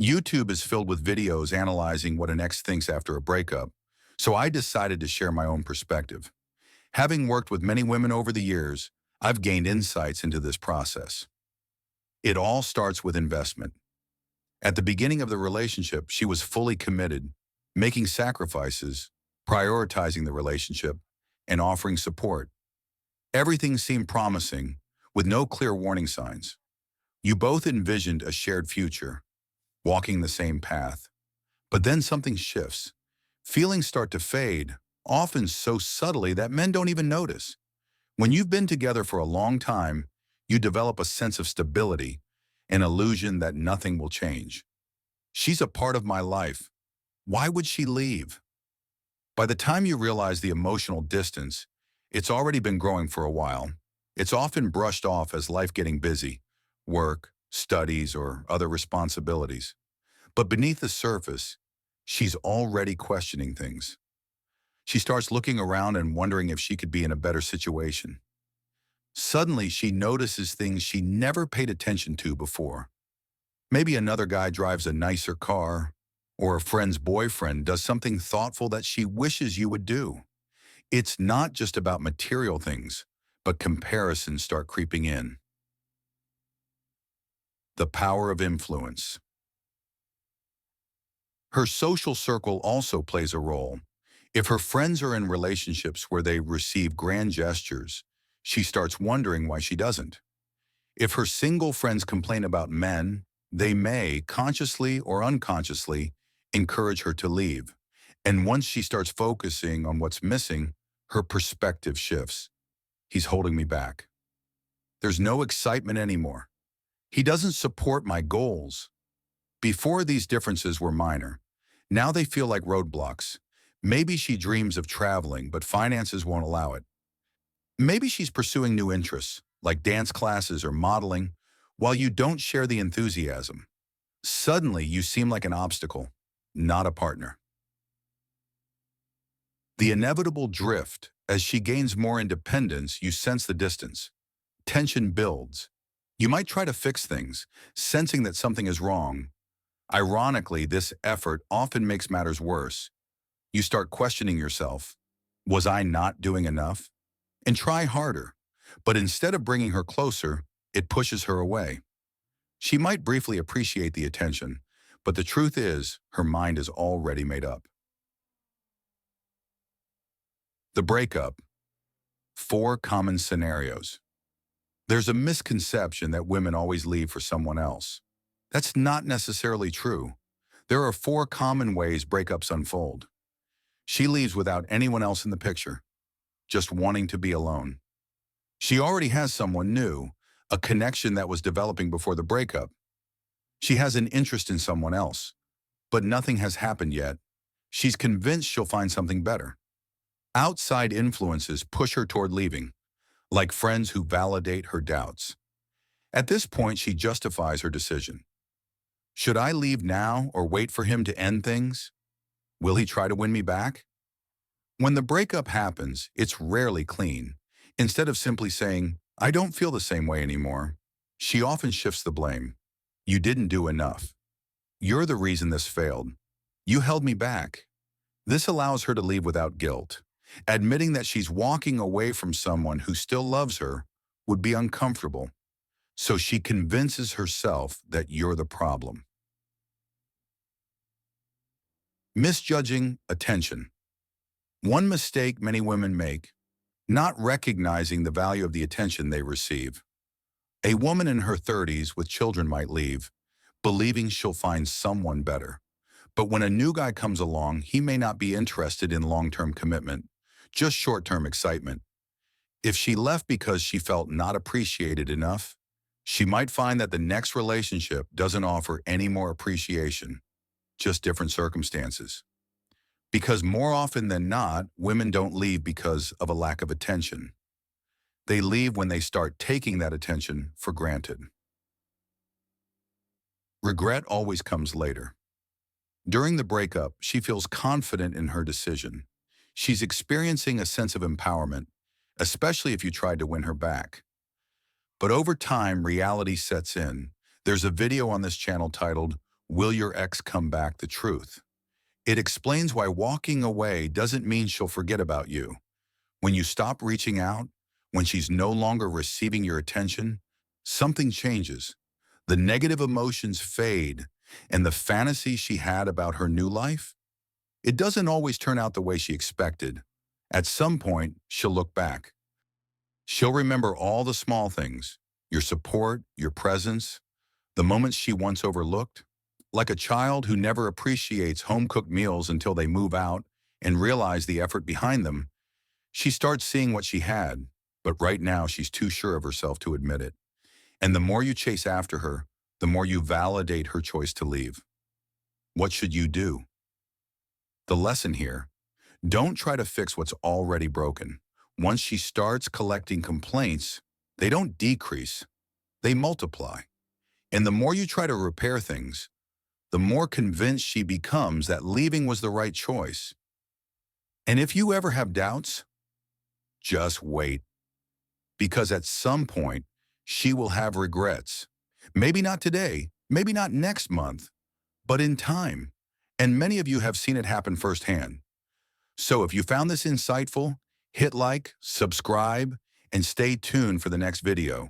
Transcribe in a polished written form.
YouTube is filled with videos analyzing what an ex thinks after a breakup, so I decided to share my own perspective. Having worked with many women over the years, I've gained insights into this process. It all starts with investment. At the beginning of the relationship, she was fully committed, making sacrifices, prioritizing the relationship, and offering support. Everything seemed promising, with no clear warning signs. You both envisioned a shared future, walking the same path. But then something shifts. Feelings start to fade, often so subtly that men don't even notice. When you've been together for a long time, you develop a sense of stability, an illusion that nothing will change. She's a part of my life. Why would she leave? By the time you realize the emotional distance, it's already been growing for a while. It's often brushed off as life getting busy, work, studies, or other responsibilities. But beneath the surface, she's already questioning things. She starts looking around and wondering if she could be in a better situation. Suddenly, she notices things she never paid attention to before. Maybe another guy drives a nicer car, or a friend's boyfriend does something thoughtful that she wishes you would do. It's not just about material things, but comparisons start creeping in. The power of influence. Her social circle also plays a role. If her friends are in relationships where they receive grand gestures, she starts wondering why she doesn't. If her single friends complain about men, they may, consciously or unconsciously, encourage her to leave. And once she starts focusing on what's missing, her perspective shifts. He's holding me back. There's no excitement anymore. He doesn't support my goals. Before, these differences were minor. Now they feel like roadblocks. Maybe she dreams of traveling, but finances won't allow it. Maybe she's pursuing new interests, like dance classes or modeling, while you don't share the enthusiasm. Suddenly, you seem like an obstacle, not a partner. The inevitable drift. As she gains more independence, you sense the distance. Tension builds. You might try to fix things, sensing that something is wrong. Ironically, this effort often makes matters worse. You start questioning yourself. Was I not doing enough? And try harder. But instead of bringing her closer, it pushes her away. She might briefly appreciate the attention, but the truth is, her mind is already made up. The breakup. 4 common scenarios. There's a misconception that women always leave for someone else. That's not necessarily true. There are 4 common ways breakups unfold. She leaves without anyone else in the picture, just wanting to be alone. She already has someone new, a connection that was developing before the breakup. She has an interest in someone else, but nothing has happened yet. She's convinced she'll find something better. Outside influences push her toward leaving, like friends who validate her doubts. At this point, she justifies her decision. Should I leave now or wait for him to end things? Will he try to win me back? When the breakup happens, it's rarely clean. Instead of simply saying, I don't feel the same way anymore, she often shifts the blame. You didn't do enough. You're the reason this failed. You held me back. This allows her to leave without guilt. Admitting that she's walking away from someone who still loves her would be uncomfortable, so she convinces herself that you're the problem. Misjudging attention. One mistake many women make, not recognizing the value of the attention they receive. A woman in her 30s with children might leave, believing she'll find someone better. But when a new guy comes along, he may not be interested in long-term commitment, just short-term excitement. If she left because she felt not appreciated enough, she might find that the next relationship doesn't offer any more appreciation, just different circumstances. Because more often than not, women don't leave because of a lack of attention. They leave when they start taking that attention for granted. Regret always comes later. During the breakup, she feels confident in her decision. She's experiencing a sense of empowerment, especially if you tried to win her back. But over time, reality sets in. There's a video on this channel titled, Will Your Ex Come Back? The Truth. It explains why walking away doesn't mean she'll forget about you. When you stop reaching out, when she's no longer receiving your attention, something changes. The negative emotions fade, and the fantasy she had about her new life, it doesn't always turn out the way she expected. At some point, she'll look back. She'll remember all the small things, your support, your presence, the moments she once overlooked. Like a child who never appreciates home-cooked meals until they move out and realize the effort behind them, she starts seeing what she had, but right now she's too sure of herself to admit it. And the more you chase after her, the more you validate her choice to leave. What should you do? The lesson here: don't try to fix what's already broken. Once she starts collecting complaints, they don't decrease, they multiply. And the more you try to repair things, the more convinced she becomes that leaving was the right choice. And if you ever have doubts, just wait. Because at some point, she will have regrets. Maybe not today, maybe not next month, but in time. And many of you have seen it happen firsthand. So if you found this insightful, hit like, subscribe, and stay tuned for the next video.